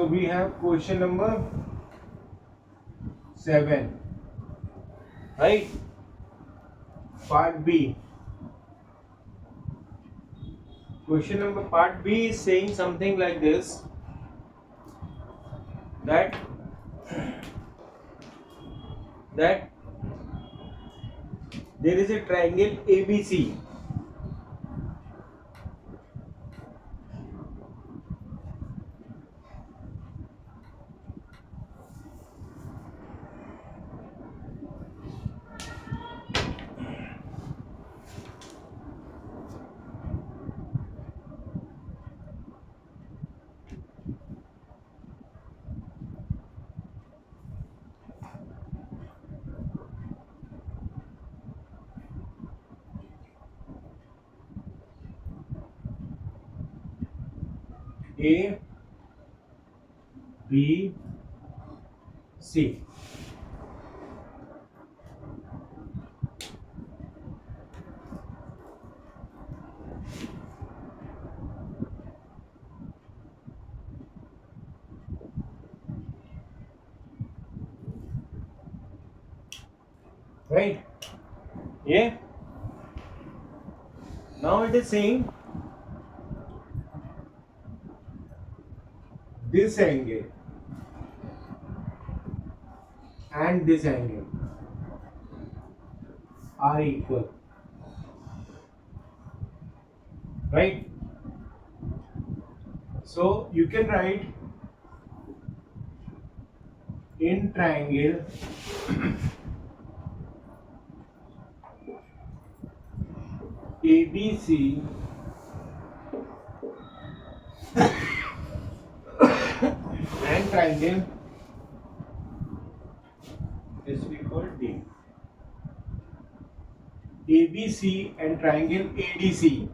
So we have question number 7, right? Part B. Question number part B is saying something like this, that there is a triangle ABC. A, B, C. Right? Yeah. Now it is saying this angle and this angle are equal. Right? So you can write in triangle ABC and triangle is called D. ABC and triangle ADC.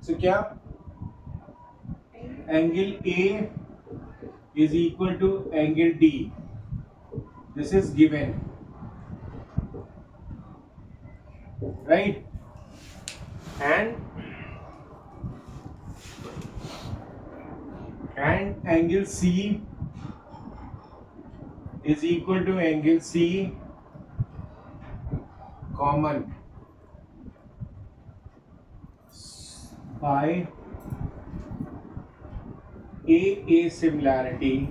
So क्या angle A is equal to angle D. This is given, right? And angle C is equal to angle C common by AA similarity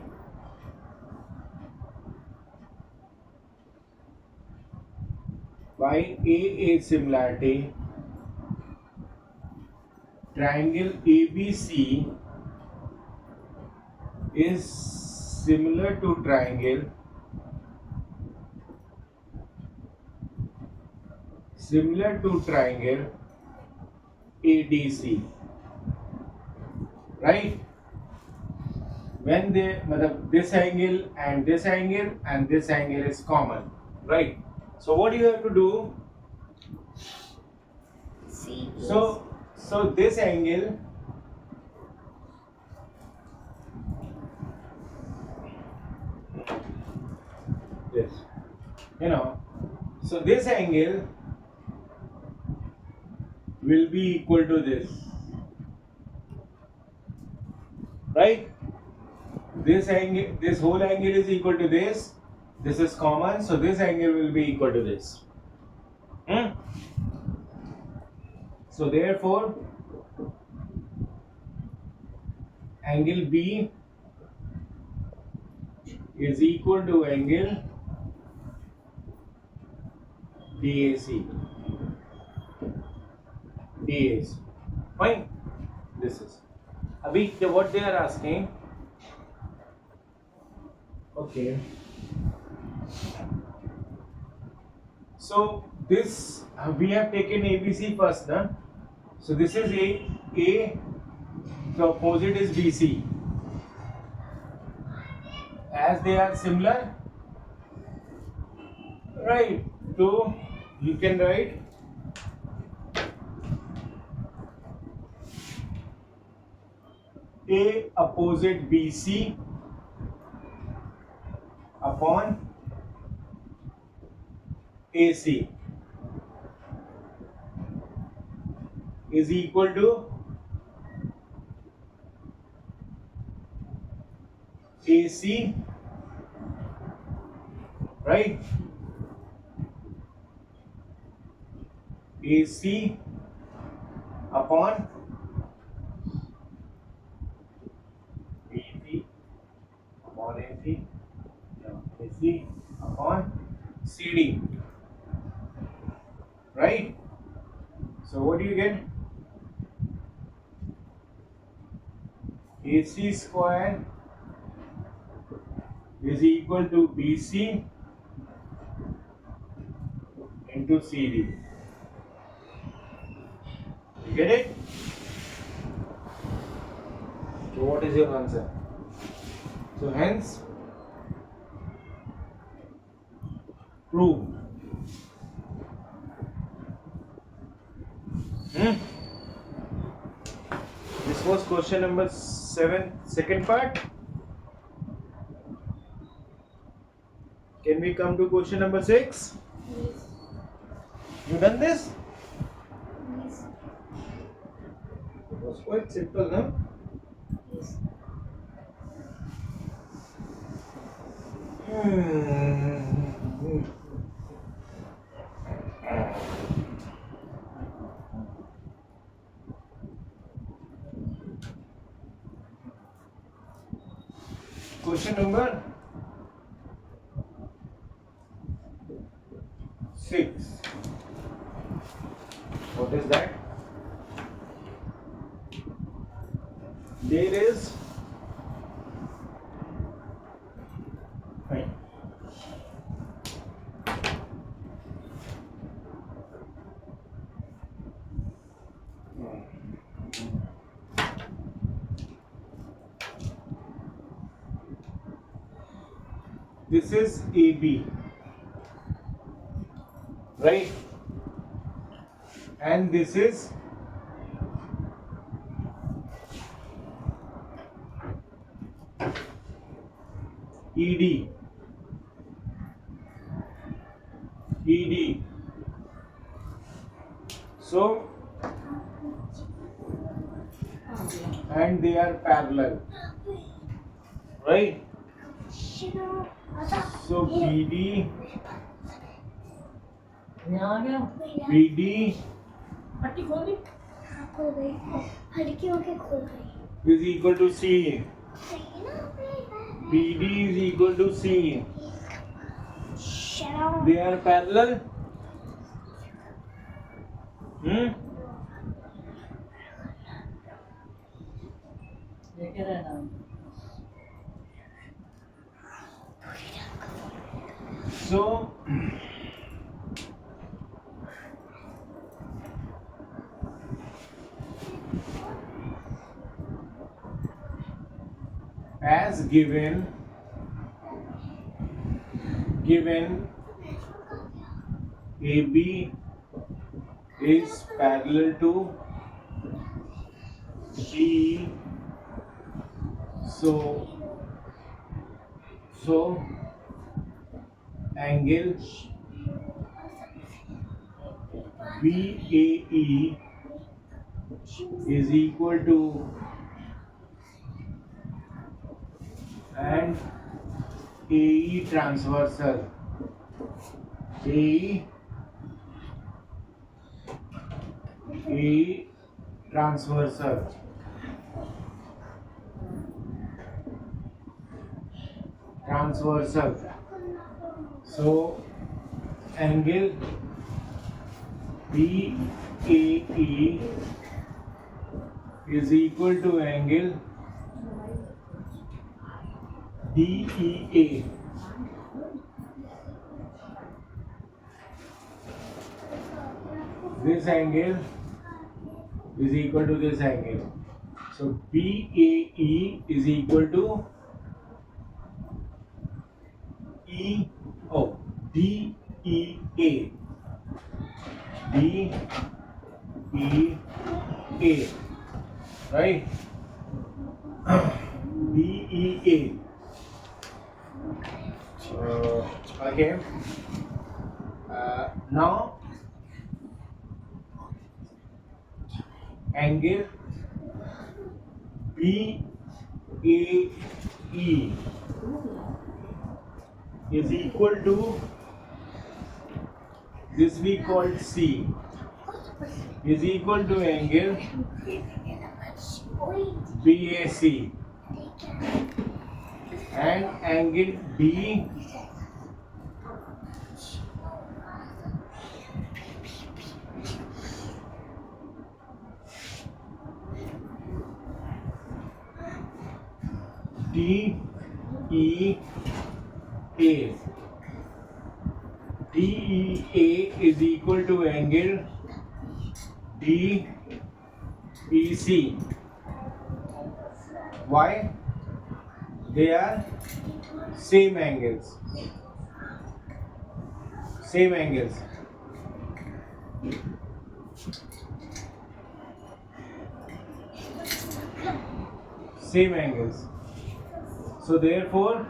triangle ABC is similar to triangle ADC, right? When they this angle and this angle is common, right? So what do you have to do? So this angle this, so this angle will be equal to this, right? This whole angle is equal to this. This is common, so this angle will be equal to this. So therefore, angle B is equal to angle DAC. Fine. This is. Abhi, what they are asking. Okay. So this we have taken ABC first, na? So this is A. The opposite is BC. As they are similar, right? So you can write A opposite BC upon AC is equal to AC, right? AC upon AC upon AC, AC upon CD, right? So what do you get? AC square is equal to BC into CD. You get it? So what is your answer? So hence, prove. This was question number 7, second part. Can we come to question number 6? Yes. You done this? Yes. It was quite simple, no? Yes. Question number 6. What is that? There is this is AB, right? And this is ED. ED. So, and they are parallel, right? So BD, BD is equal to C. BD is equal to C. They are parallel. So as given AB is parallel to CE, so angle BAE is equal to, and AE transversal, AE transversal, so angle BAE is equal to angle DEA. This angle is equal to this angle. So BAE is equal to DEA. DEA, right? DEA. Okay. Now angle BAE is equal to this we call C is equal to angle BAC and angle D DEA. DEA is equal to angle DEC. Why? They are same angles. Same angles. Same angles. So therefore,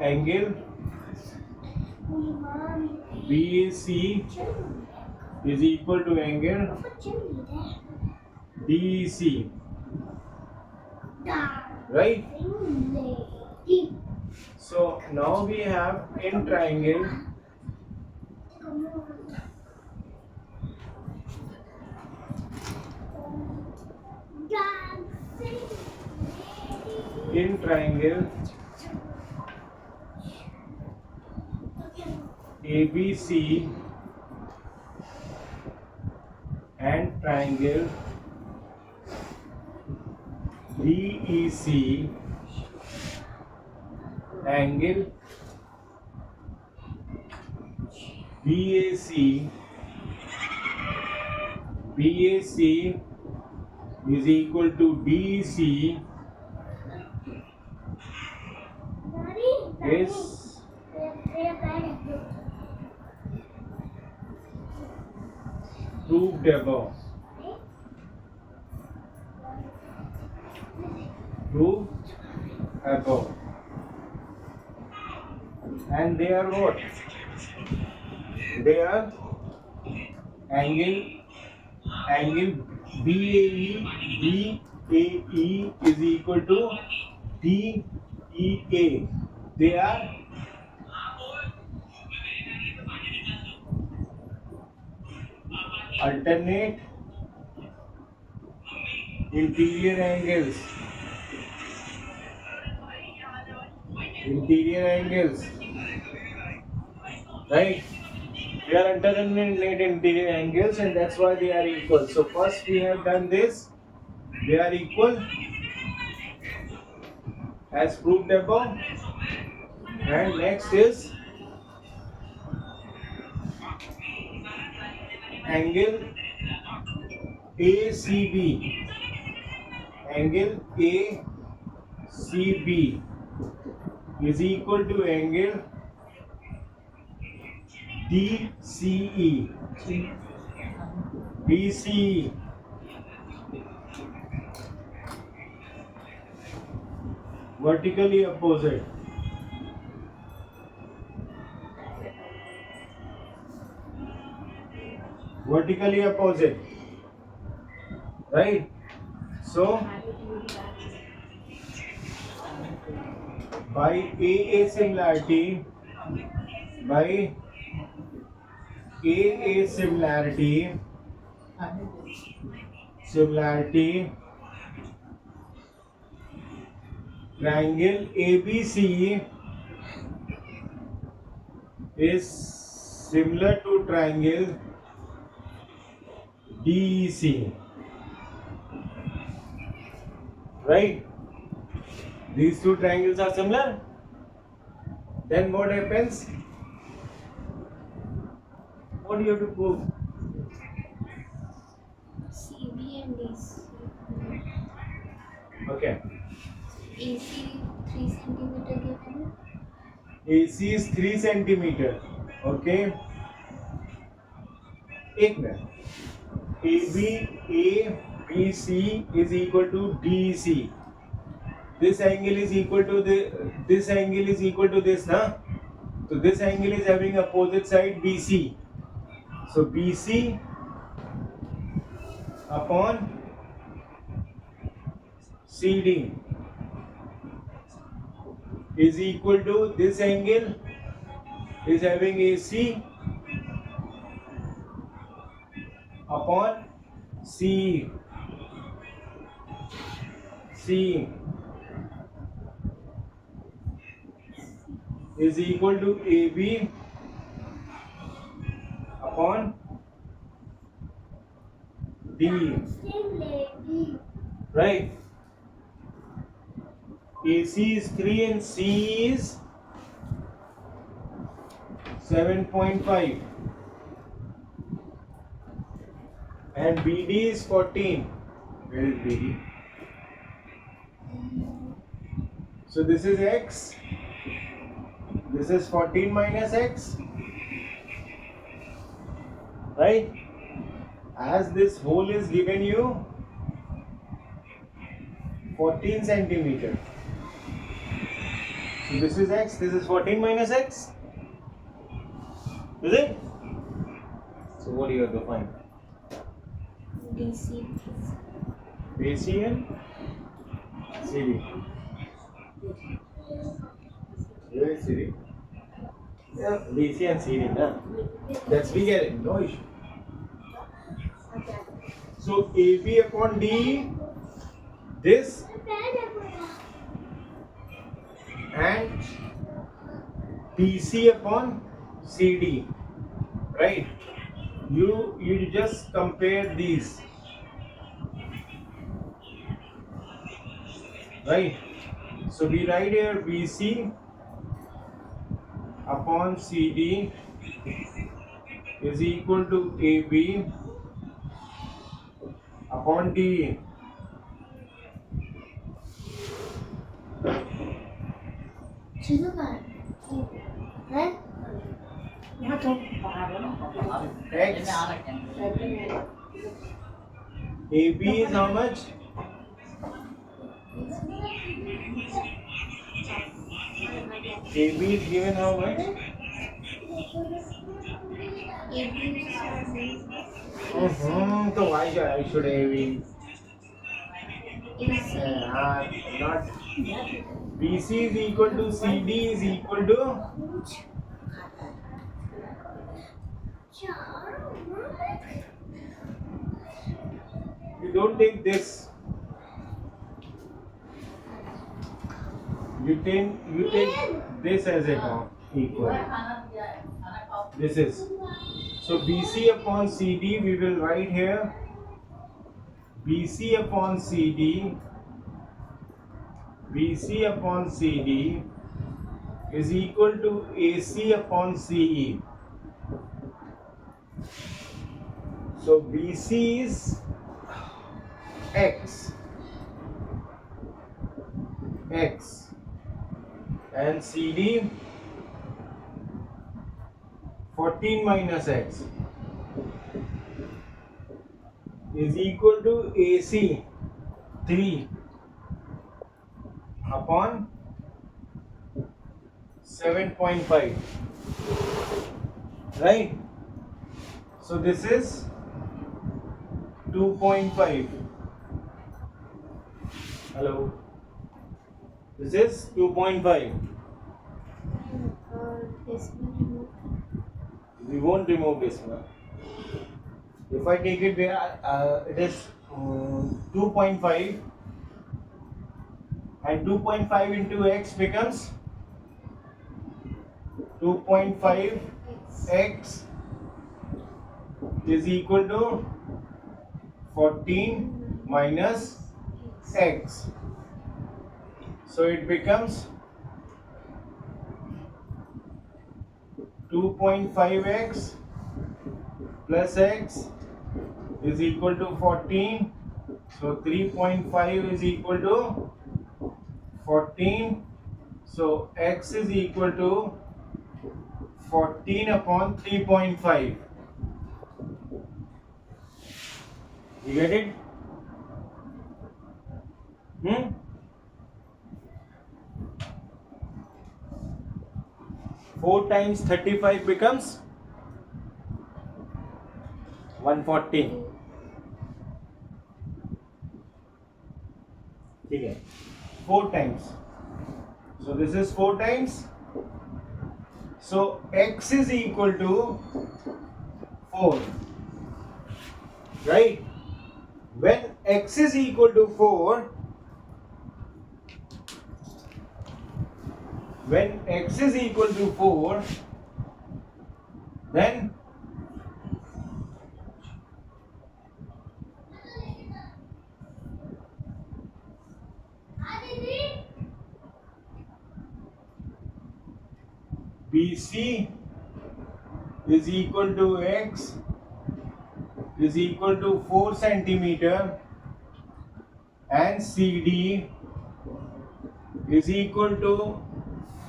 angle BAC is equal to angle DEC. Right? So now we have in triangle ABC and triangle DEC, angle BAC is equal to DEC is proved above. And they are what? They are angle BAE is equal to DEA. They are alternate interior angles. Right? They are alternate interior angles, and that's why they are equal. So first we have done this. They are equal as proved above. And next is angle ACB. Angle ACB is equal to angle DCE. Vertically opposite. Right? So by AA similarity, triangle ABC is similar to triangle DEC. Right? These two triangles are similar. Then what happens? What do you have to prove? CB and DC. Okay. AC 3 centimeter given. AC is 3 centimeter. Okay. एक minute. ABC is equal to DEC. this angle is equal to this angle is equal to this, na? So this angle is having opposite side BC. So BC upon CD is equal to this angle is having AC upon CE. C is equal to AB upon D. Right? AC is 3 and C is 7.5 and BD is 14. Where is BD? So this is X. This is 14 minus X. Right? As this hole is given you 14 centimeter. So this is X. This is 14 minus X. Is it? So what do you have to find? DC. AC and CD. Where is CD? Yeah, DC and CD. Huh? That's we get it. No issue. So AB upon D, this and DC upon CD, right? You just compare these, right? So we write here BC upon CD is equal to AB upon D. X AB is how much? AB is given how much? So why should AB? Not BC is equal to CD is equal to you don't take this. You take this as a equal. This is. So BC upon CD we will write here BC upon CD is equal to AC upon CE. So BC is X and CD 14 minus X is equal to AC 3 upon 7.5, right? So this is 2.5. Hello. This is 2.5. We won't remove this one. If I take it where it is 2.5 and 2.5 into X becomes 2.5 X is equal to 14 minus X. So it becomes 2.5x plus x is equal to 14. So 3.5 is equal to 14. So x is equal to 14 upon 3.5. You get it? 4 times 35 becomes 140. ठीक है, 4 times. So this is 4 times. So x is equal to 4, right? When x is equal to 4, when x is equal to 4, then BC is equal to x is equal to 4 centimeter and CD is equal to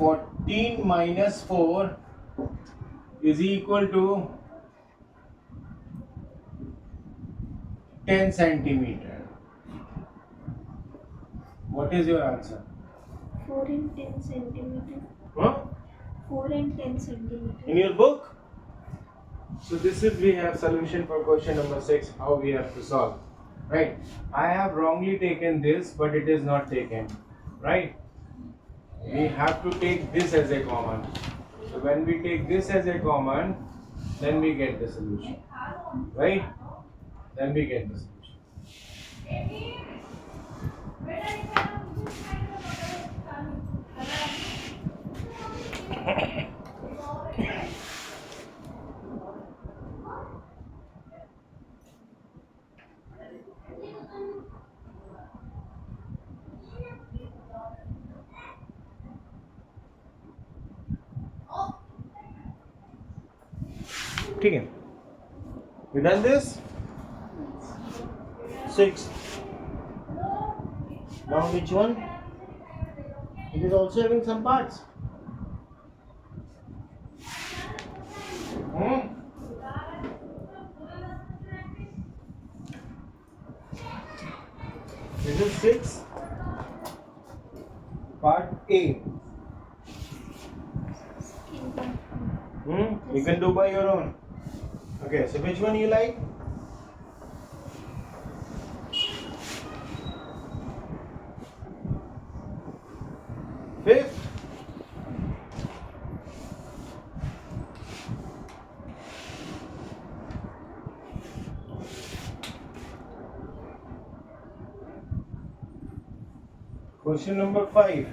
14 minus 4 is equal to 10 centimeter. What is your answer? 4 and 10 centimeter. Huh? 4 and 10 centimeter. In your book? So this is, we have solution for question number 6, how we have to solve. Right? I have wrongly taken this, but it is not taken. Right? We have to take this as a common. So when we take this as a common, then we get the solution. Right? Then we get the solution. ठीक है, we done this? 6. Now which one? It is also having some parts. This is 6. Part A. You can do by your own. Okay, so which one you like? Fifth. Question number 5.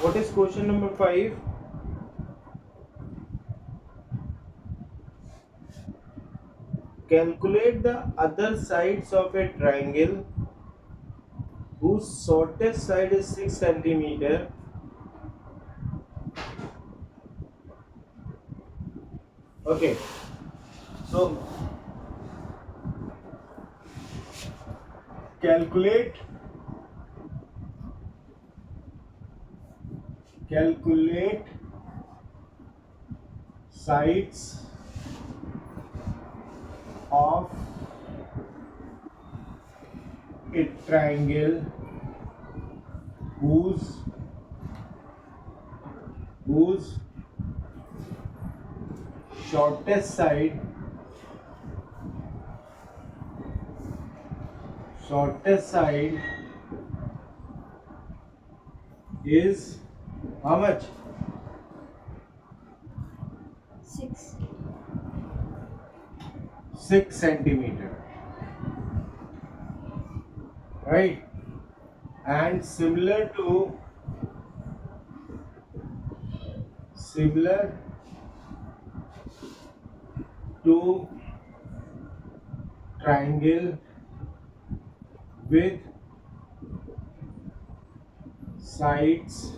What is question number 5? Calculate the other sides of a triangle whose shortest side is 6 centimeter Okay, so calculate sides of a triangle whose shortest side is how much? 6 centimeter, right? And similar to triangle with sides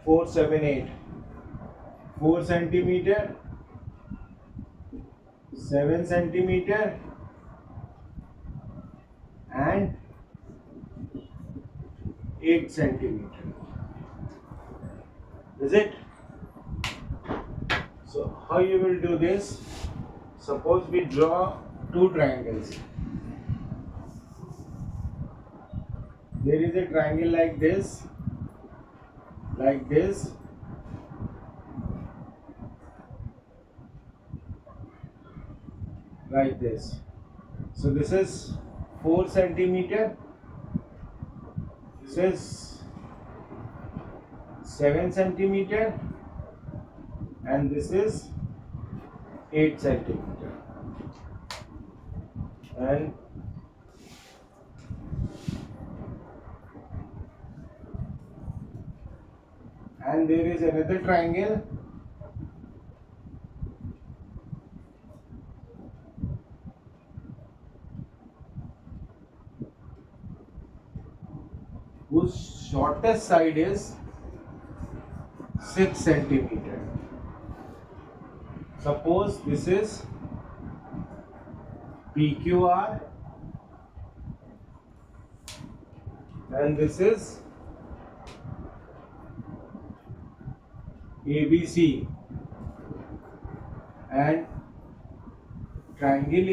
4, 7, 8, 4 centimeter, 7 centimeter and 8 centimeter. Is it? So how you will do this? Suppose we draw two triangles. There is a triangle like this, like this, like this. So this is 4 centimeter. This is 7 centimeter, and this is 8 centimeter. And there is another triangle whose shortest side is 6 centimeter. Suppose this is PQR and this is ABC, and triangle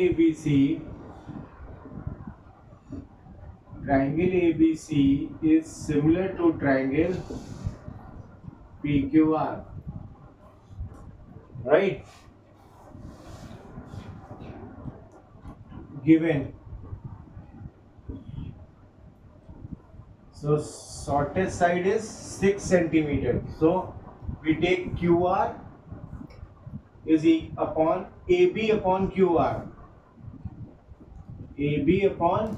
ABC is similar to triangle PQR, right? Given. So shortest side is 6 centimeter. So we take QR is upon AB upon QR. AB upon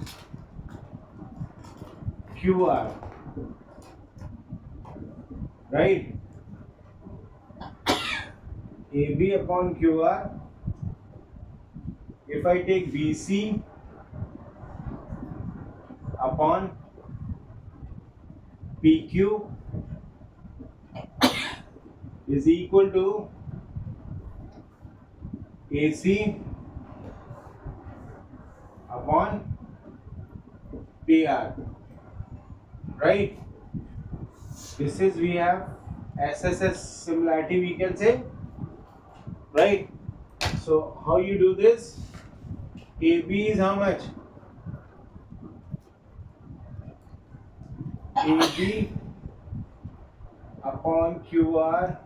QR. Right? AB upon QR. If I take BC upon PQ is equal to AC upon PR, right? This is, we have SSS similarity, we can say, right? So how you do this? AB is how much? AB upon QR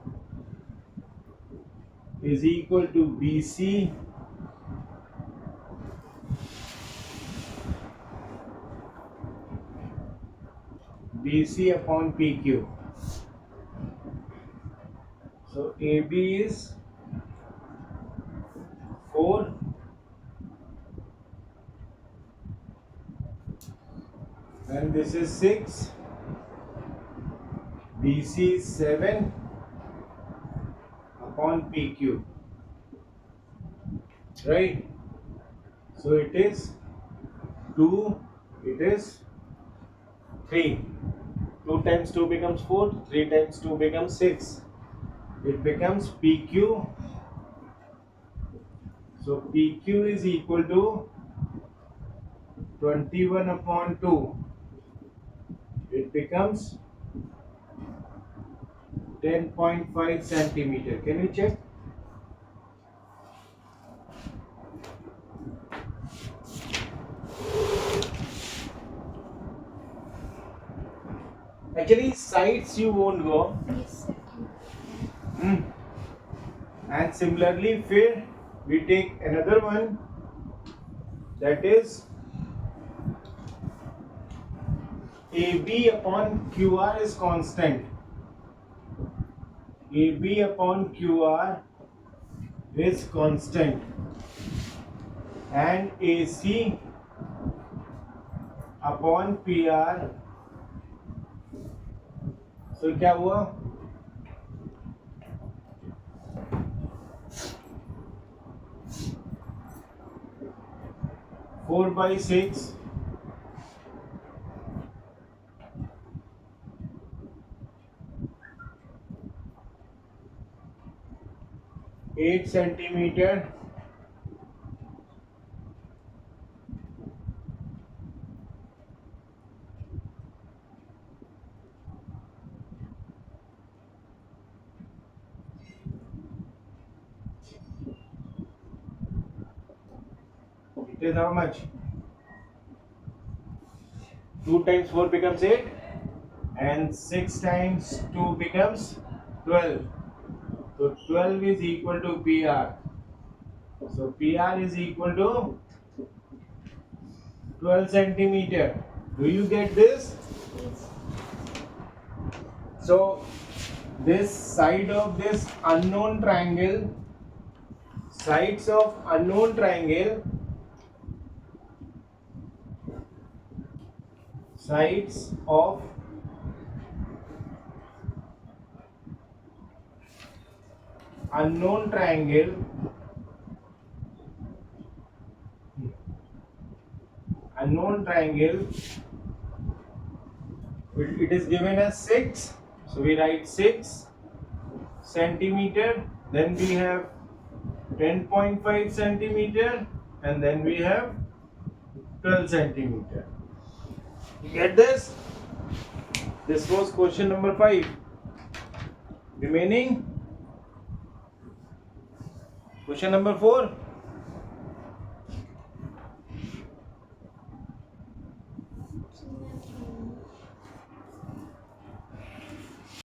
is equal to BC upon PQ. So AB is 4 and this is 6. BC is 7 upon PQ, right? So it is 2, it is 3. 2 times 2 becomes 4, 3 times 2 becomes 6. It becomes PQ. So PQ is equal to 21 upon 2. It becomes 10.5 centimeter. Can you check? Actually, sides you won't go. Yes, sir. And similarly, फिर we take another one, that is AB upon QR is constant. AB upon QR is constant, and AC upon PR. So क्या हुआ? 4/6 8 centimeter It is how much? 2 times 4 becomes 8 and 6 times 2 becomes 12. So 12 is equal to PR. So PR is equal to 12 centimeter. Do you get this? Yes. So this side of this unknown triangle, sides of unknown triangle, sides of unknown triangle, it is given as 6, so we write 6 centimeter, then we have 10.5 centimeter, and then we have 12 centimeter. You get this? This was question number 5. Remaining question number 4.